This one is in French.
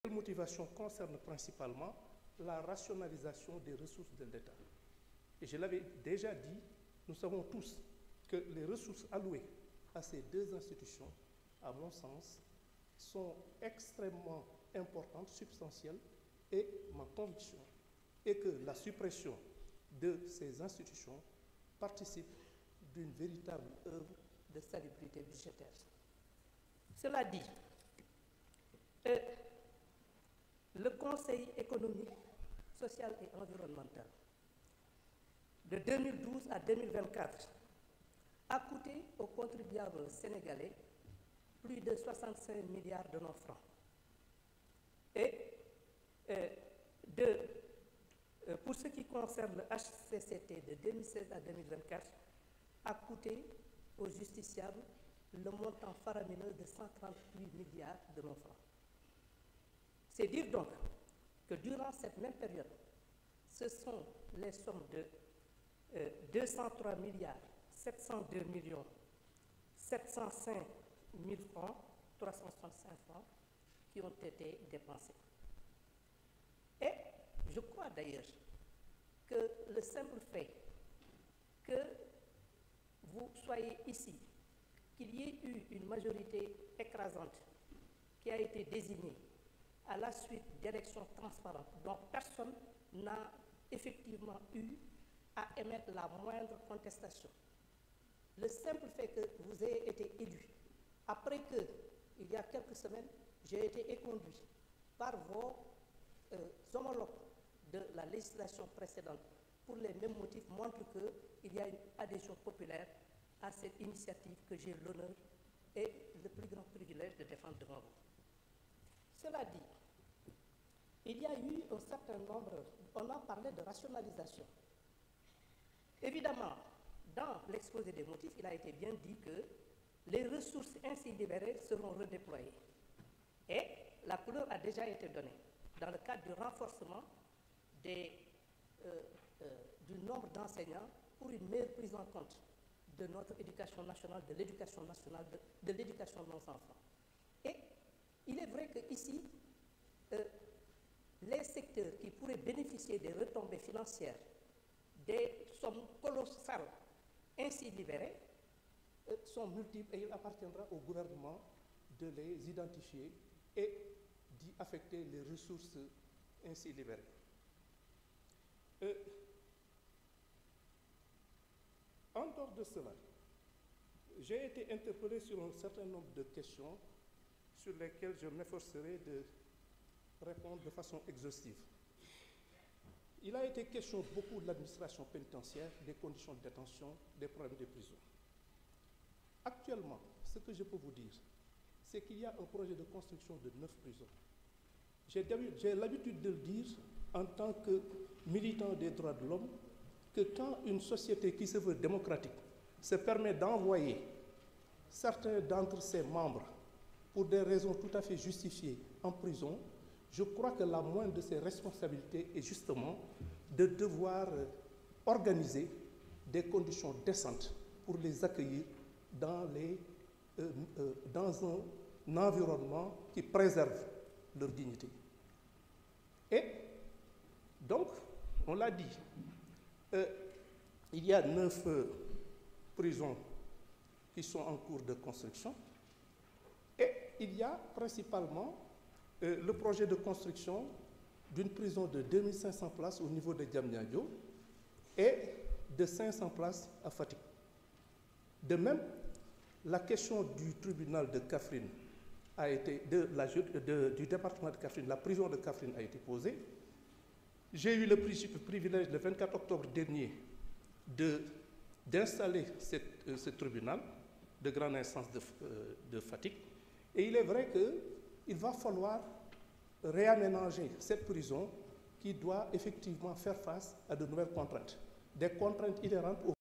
Les motivations concernent principalement la rationalisation des ressources de l'État. Et je l'avais déjà dit, nous savons tous que les ressources allouées à ces deux institutions, à mon sens, sont extrêmement importantes, substantielles, et ma conviction est que la suppression de ces institutions participe d'une véritable œuvre de salubrité budgétaire. Cela dit, le Conseil économique, social et environnemental de 2012 à 2024 a coûté aux contribuables sénégalais plus de 65 milliards de nos francs. Et pour ce qui concerne le HCCT de 2016 à 2024, a coûté aux justiciables le montant faramineux de 138 milliards de nos francs. C'est dire donc que durant cette même période, ce sont les sommes de 203 milliards 702 millions 705 000 francs, 365 francs qui ont été dépensés. Et je crois d'ailleurs que le simple fait que vous soyez ici, qu'il y ait eu une majorité écrasante qui a été désignée à la suite d'élections transparentes dont personne n'a effectivement eu à émettre la moindre contestation. Le simple fait que vous ayez été élu, après que, il y a quelques semaines, j'ai été éconduit par vos homologues de la législation précédente pour les mêmes motifs, montre qu'il y a une adhésion populaire à cette initiative que j'ai l'honneur et le plus grand privilège de défendre devant vous. Cela dit, il y a eu un certain nombre, on a parlé de rationalisation. Évidemment, dans l'exposé des motifs, il a été bien dit que les ressources ainsi libérées seront redéployées. Et la couleur a déjà été donnée dans le cadre du renforcement du nombre d'enseignants pour une meilleure prise en compte de notre éducation nationale, de l'éducation nationale, de l'éducation de nos enfants. Et il est vrai qu'ici, les secteurs qui pourraient bénéficier des retombées financières, des sommes colossales ainsi libérées, sont multiples et il appartiendra au gouvernement de les identifier et d'y affecter les ressources ainsi libérées. En dehors de cela, j'ai été interpellé sur un certain nombre de questions sur lesquelles je m'efforcerai de répondre de façon exhaustive. Il a été question beaucoup de l'administration pénitentiaire, des conditions de détention, des problèmes des prisons. Actuellement, ce que je peux vous dire, c'est qu'il y a un projet de construction de 9 prisons. J'ai l'habitude de le dire en tant que militant des droits de l'homme, que quand une société qui se veut démocratique se permet d'envoyer certains d'entre ses membres pour des raisons tout à fait justifiées en prison, je crois que la moindre de ses responsabilités est justement de devoir organiser des conditions décentes pour les accueillir dans un environnement qui préserve leur dignité. Et donc, on l'a dit, il y a 9 prisons qui sont en cours de construction et il y a principalement le projet de construction d'une prison de 2500 places au niveau de Diamniadio et de 500 places à Fatick. De même, la question du tribunal de Kaffrine a été, du département de Kaffrine, la prison de Kaffrine a été posée. J'ai eu le privilège le 24 octobre dernier d'installer ce tribunal de grande instance de Fatick. Et il est vrai qu'il va falloir réaménager cette prison qui doit effectivement faire face à de nouvelles contraintes, des contraintes inhérentes au